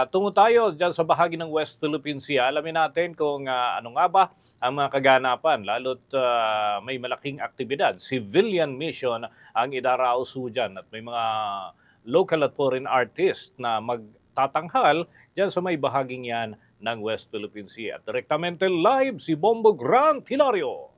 Tungo tayo dyan sa bahagi ng West Philippine Sea. Alamin natin kung ano nga ba ang mga kaganapan, lalo't may malaking aktibidad. Civilian mission ang idaraos dyan at may mga local at foreign artists na magtatanghal dyan sa may bahaging yan ng West Philippine Sea. At direktamente live si Bombo Grant Hilario.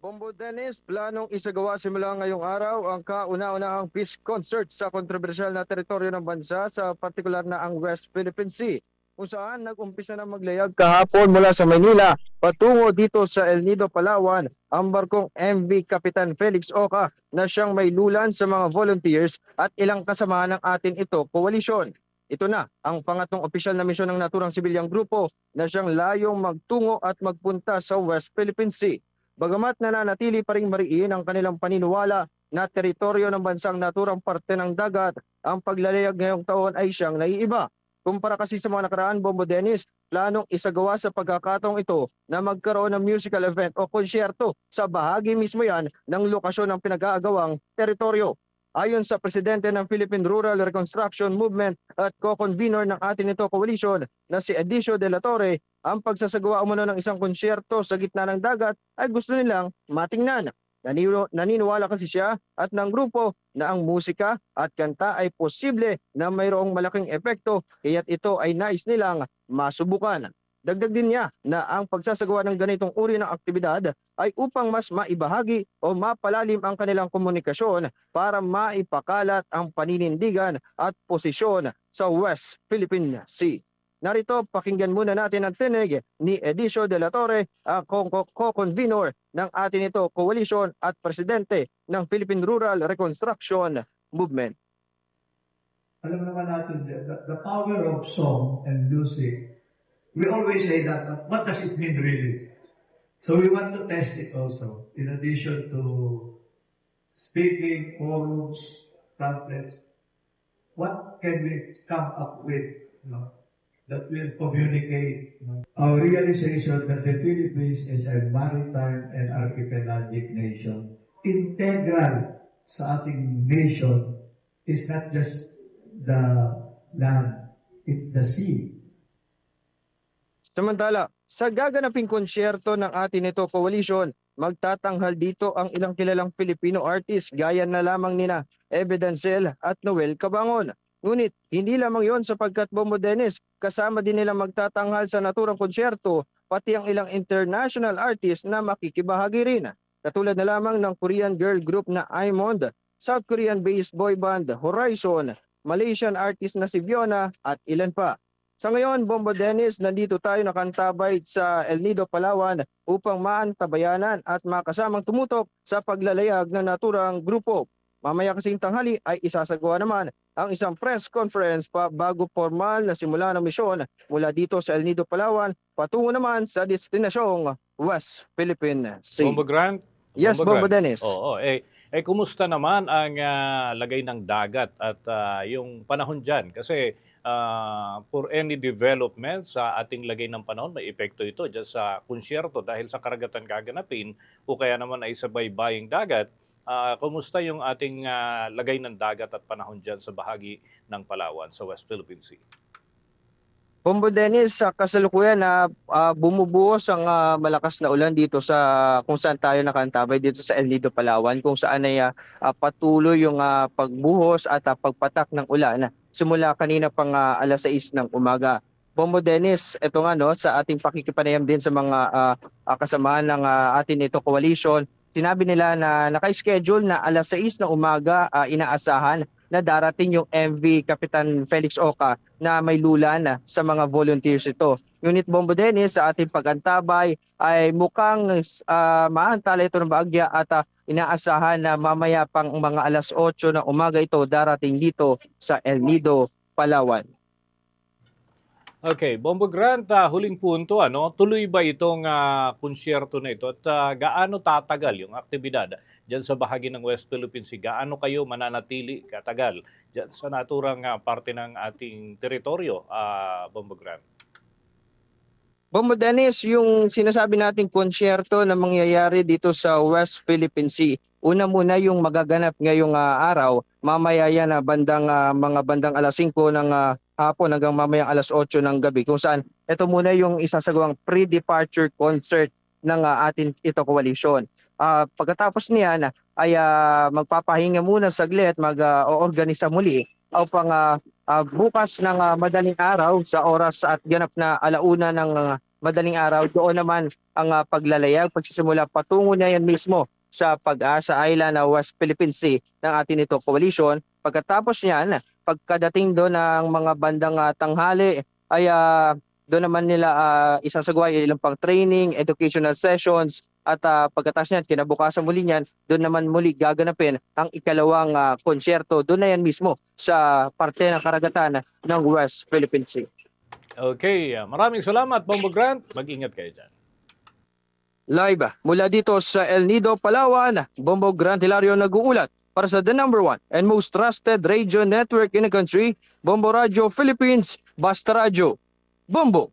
Bombo Dennis, planong isagawa simula ngayong araw ang kauna-unahang peace concert sa kontrobersyal na teritoryo ng bansa sa partikular na ang West Philippine Sea, kung saan nag-umpisa na maglayag kahapon mula sa Maynila patungo dito sa El Nido, Palawan ang barkong MV Kapitan Felix Oca na siyang may lulan sa mga volunteers at ilang kasamahan ng atin ito koalisyon. Ito na ang pangatlong opisyal na misyon ng naturang sibilyang grupo na siyang layong magtungo at magpunta sa West Philippine Sea. Bagamat nananatili pa ring mariin ang kanilang paniniwala na teritoryo ng bansang naturang parte ng dagat, ang paglalayag ngayong taon ay siyang naiiba. Kumpara kasi sa mga nakaraan, Bombo Dennis, planong isagawa sa pagkakataong ito na magkaroon ng musical event o konsyerto sa bahagi mismo yan ng lokasyon ng pinag-aagawang teritoryo. Ayon sa presidente ng Philippine Rural Reconstruction Movement at co-convener ng atin ito coalition na si Edicio de la Torre, ang pagsasagawa umano ng isang konsyerto sa gitna ng dagat ay gusto nilang matingnan. Naniniwala kasi siya at ng grupo na ang musika at kanta ay posible na mayroong malaking epekto, kaya't ito ay nais nilang masubukan. Dagdag din niya na ang pagsasagawa ng ganitong uri ng aktibidad ay upang mas maibahagi o mapalalim ang kanilang komunikasyon para maipakalat ang paninindigan at posisyon sa West Philippine Sea. Narito, pakinggan muna natin ang tinig ni Edicio de la Torre, ang co-convener ng atin ito coalition at presidente ng Philippine Rural Reconstruction Movement. Alam naman natin, the power of song and music. We always say that, what does it mean really? So we want to test it also. In addition to speaking, forums, pamphlets, what can we come up with that will communicate our realization that the Philippines is a maritime and archipelagic nation. Integral sa ating nation is not just the land, it's the sea. Samantala, sa gaganaping konsyerto ng atin ito coalition, magtatanghal dito ang ilang kilalang Filipino artist gaya na lamang nina Ebe Dancel at Noel Cabangon. Ngunit hindi lamang yon sapagkat Bombo Dennis, kasama din nilang magtatanghal sa naturang konsyerto pati ang ilang international artist na makikibahagi rin. Katulad na lamang ng Korean girl group na Aimond, South Korean-based boy band Horizon, Malaysian artist na si Fiona at ilan pa. Sa ngayon, Bombo Dennis, nandito tayo nakantabay sa El Nido, Palawan upang maantabayanan at makasamang tumutok sa paglalayag ng naturang grupo. Mamaya kasing tanghali ay isasagawa naman ang isang press conference pa bago formal na simula ng misyon mula dito sa El Nido, Palawan patungo naman sa destinasyong West Philippine Sea. Bombo Grant? Yes, Bombo Dennis. Oo, kumusta naman ang lagay ng dagat at yung panahon dyan? Kasi for any development sa ating lagay ng panahon, may epekto ito dyan sa konsyerto dahil sa karagatan gaganapin o kaya naman ay sa baybaying dagat. Kumusta yung ating lagay ng dagat at panahon dyan sa bahagi ng Palawan sa West Philippine Sea? Bombo Dennis, sa kasalukuyan na bumubuhos ang malakas na ulan dito sa kung saan tayo nakantabay dito sa El Nido, Palawan, kung saan ay patuloy yung pagbuhos at pagpatak ng ulan simula kanina pang alas 6 ng umaga. Bombo Dennis, ito nga sa ating pakikipanayam din sa mga kasamahan ng atin ito coalition, sinabi nila na naka-schedule na alas 6 ng umaga inaasahan na darating yung MV Kapitan Felix Oca na may lulan sa mga volunteers ito. Ngunit Bombo Dennis, sa ating pagantabay ay mukhang maantala ito ng baagya at inaasahan na mamaya pang mga alas 8 ng umaga ito darating dito sa El Nido, Palawan. Okay, Bombo Grant, huling punto, tuloy ba itong konsyerto na ito at gaano tatagal yung aktibidad dyan sa bahagi ng West Philippine Sea? Gaano kayo mananatili katagal dyan sa naturang parte ng ating teritoryo, Bombo Grant? Bombo Dennis, yung sinasabi nating konsyerto na mangyayari dito sa West Philippine Sea, Una muna yung magaganap ngayong araw, mamaya yan mga bandang alas 5 ng hapon hanggang mamaya alas 8 ng gabi, kung saan ito muna yung isasagawang pre-departure concert ng atin ito koalisyon. Pagkatapos niyan ay magpapahinga muna saglit, mag-oorganisa muli upang bukas ng madaling araw sa oras at ganap na alauna ng madaling araw, doon naman ang paglalayag, pagsisimula patungo na yan mismo sa Pag-asa Island, West Philippine Sea ng atin ito coalition. Pagkatapos niyan, pagkadating doon ng mga bandang tanghali, ay doon naman nila isasagawa ilang pang training, educational sessions, at pagkatapos niyan, kinabukasan muli niyan, doon naman muli gaganapin ang ikalawang konsyerto. Doon na yan mismo sa parte ng karagatan ng West Philippine Sea. Okay, maraming salamat, Bombo Grant. Mag-ingat kayo dyan. Live mula dito sa El Nido, Palawan, Bombo Grant Hilario nag-uulat para sa the #1 and most trusted radio network in the country, Bombo Radio Philippines, Basta Radio. Bombo!